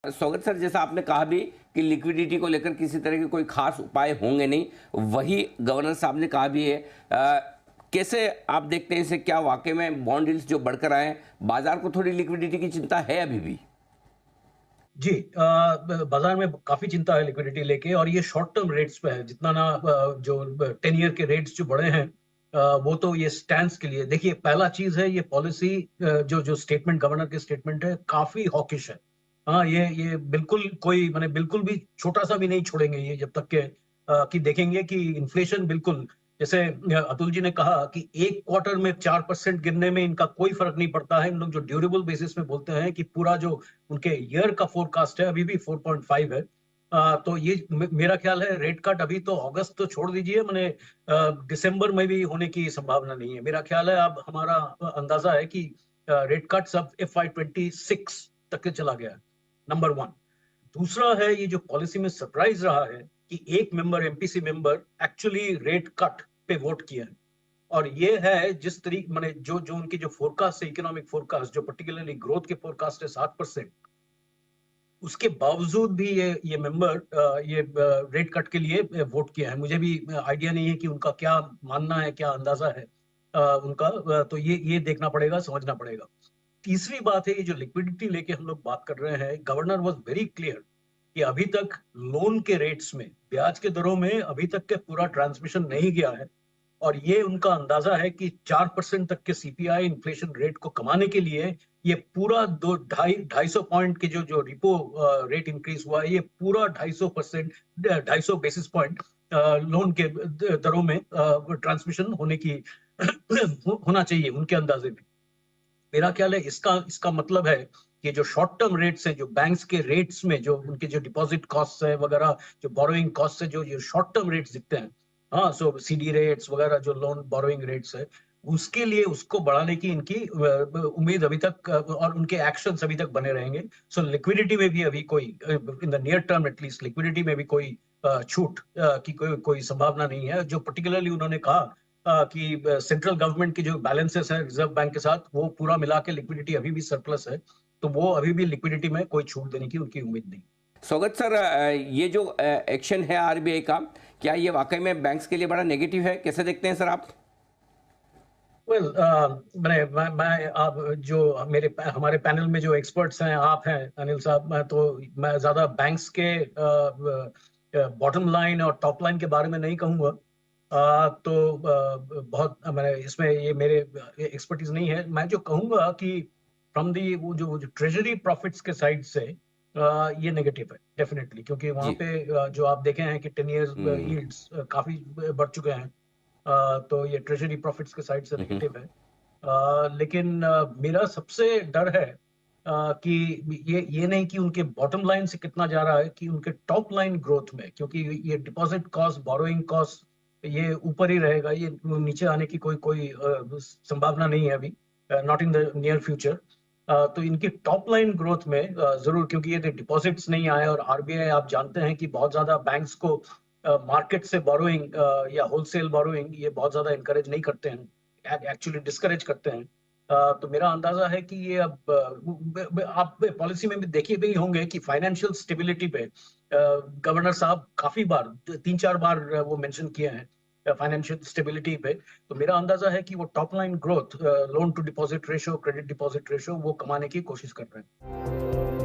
स्वागत सर, जैसा आपने कहा भी कि लिक्विडिटी को लेकर किसी तरह के कोई खास उपाय होंगे नहीं, वही गवर्नर साहब ने कहा भी है। कैसे आप देखते हैं इसे? क्या वाकई में बॉन्ड यील्ड्स जो बढ़कर आए हैं, बाजार को थोड़ी लिक्विडिटी की चिंता है अभी भी? जी, बाजार में काफी चिंता है लिक्विडिटी लेके, और ये शॉर्ट टर्म रेट्स पे है। जितना ना जो 10 ईयर के रेट्स जो बढ़े हैं, वो तो ये स्टैंड्स के लिए। देखिए, पहला चीज है ये पॉलिसी, जो जो स्टेटमेंट, गवर्नर के स्टेटमेंट है, काफी हॉकिश है। हाँ, ये बिल्कुल कोई माने बिल्कुल भी छोटा सा भी नहीं छोड़ेंगे ये, जब तक के कि देखेंगे कि इन्फ्लेशन बिल्कुल, जैसे अतुल जी ने कहा कि एक क्वार्टर में 4% गिरने में इनका कोई फर्क नहीं पड़ता है। इन लोग जो ड्यूरेबल बेसिस में बोलते हैं कि पूरा जो उनके ईयर का फोरकास्ट है अभी भी 4.5 है। तो ये मेरा ख्याल है रेट कट अभी तो अगस्त तो छोड़ दीजिए, मैंने दिसंबर में भी होने की संभावना नहीं है। मेरा ख्याल है, अब हमारा अंदाजा है कि रेट कट सब FY26 तक के चला गया है। Number one. दूसरा है, ये जो पॉलिसी में सरप्राइज रहा है कि एक member, MPC member, actually rate cut पे वोट किया है। और ये है जिस तरीके, माने जो जो उनकी जो फोरकास्ट है, इकोनॉमिक फोरकास्ट, जो पर्टिकुलरली ग्रोथ के फोरकास्ट है 7%, उसके बावजूद भी ये मेंबर ये रेट कट के लिए वोट किया है। मुझे भी आइडिया नहीं है कि उनका क्या मानना है, क्या अंदाजा है उनका। तो ये देखना पड़ेगा, समझना पड़ेगा। तीसरी बात है, ये जो लिक्विडिटी लेके हम लोग बात कर रहे हैं, गवर्नर वाज वेरी क्लियर कि अभी तक लोन के रेट्स में, ब्याज के दरों में अभी तक के पूरा ट्रांसमिशन नहीं गया है। और ये उनका अंदाजा है कि 4% तक के सीपीआई इन्फ्लेशन रेट को कमाने के लिए ये पूरा दो ढाई 250 पॉइंट के जो जो रिपो रेट इंक्रीज हुआ है, ये पूरा 250%, 250 बेसिस पॉइंट लोन के दरों में ट्रांसमिशन होने की होना चाहिए उनके अंदाजे में। मेरा ख्याल है इसका इसका मतलब है कि जो शॉर्ट टर्म रेट्स है, जो बैंक्स के रेट्स में, जो उनके जो डिपॉजिट कॉस्ट है वगैरह, जो बोरोइंग कॉस्ट है, जो ये शॉर्ट टर्म रेट्स दिखते हैं, हाँ, सो सीडी रेट्स वगैरह, जो लोन बोरोइंग रेट्स है, उसके लिए उसको बढ़ाने की इनकी उम्मीद अभी तक, और उनके एक्शंस अभी तक बने रहेंगे। सो लिक्विडिटी में भी अभी कोई, in the near term at least, liquidity में भी कोई छूट की कोई संभावना नहीं है। जो पर्टिकुलरली उन्होंने कहा कि सेंट्रल गवर्नमेंट की जो बैलेंसेस है रिजर्व बैंक के साथ, वो पूरा मिला के लिक्विडिटी अभी भी सरप्लस है। तो वो अभी भी लिक्विडिटी में कोई छूट देने की उनकी उम्मीद नहीं। स्वागत सर, ये जो एक्शन है आरबीआई का, क्या ये वाकई में बैंक्स के लिए बड़ा नेगेटिव है? कैसे देखते हैं सर आप? वेल, मैं आप जो मेरे हमारे पैनल में जो एक्सपर्ट्स हैं, आप हैं अनिल साहब, मैं ज्यादा बैंक्स के बॉटम लाइन और टॉप लाइन के बारे में नहीं कहूंगा। बहुत मैंने इसमें, ये मेरे एक्सपर्टीज नहीं है। मैं जो कहूंगा कि फ्रॉम दी वो जो ट्रेजरी प्रॉफिट्स के साइड से ये नेगेटिव है डेफिनेटली, क्योंकि वहां जी। पे जो आप देखे हैं कि 10 ईयर्स हम्म। यील्ड्स काफी बढ़ चुके हैं। तो ये ट्रेजरी प्रॉफिट्स के साइड से हम्म। नेगेटिव है। लेकिन मेरा सबसे डर है कि ये नहीं कि उनके बॉटम लाइन से कितना जा रहा है, कि उनके टॉप लाइन ग्रोथ में, क्योंकि ये डिपॉजिट कॉस्ट, बोरोइंग कॉस्ट, ये ऊपर ही रहेगा। ये नीचे आने की कोई कोई संभावना नहीं है अभी, not in the near future. तो इनकी टॉप लाइन ग्रोथ में जरूर, क्योंकि ये डिपॉजिट्स नहीं आए, और आरबीआई आप जानते हैं कि बहुत ज्यादा बैंक्स को मार्केट से बोरोइंग या होलसेल बोरोइंग ये बहुत ज्यादा इंकरेज नहीं करते हैं, एक्चुअली डिस्करेज करते हैं। तो मेरा अंदाजा है कि ये अब आप पॉलिसी में भी देखिए भी होंगे कि फाइनेंशियल स्टेबिलिटी पे गवर्नर साहब काफी बार, 3-4 बार वो मेंशन किए हैं फाइनेंशियल स्टेबिलिटी पे। तो मेरा अंदाजा है कि वो top line growth, loan to deposit ratio, credit deposit ratio, वो कमाने की कोशिश कर रहे हैं।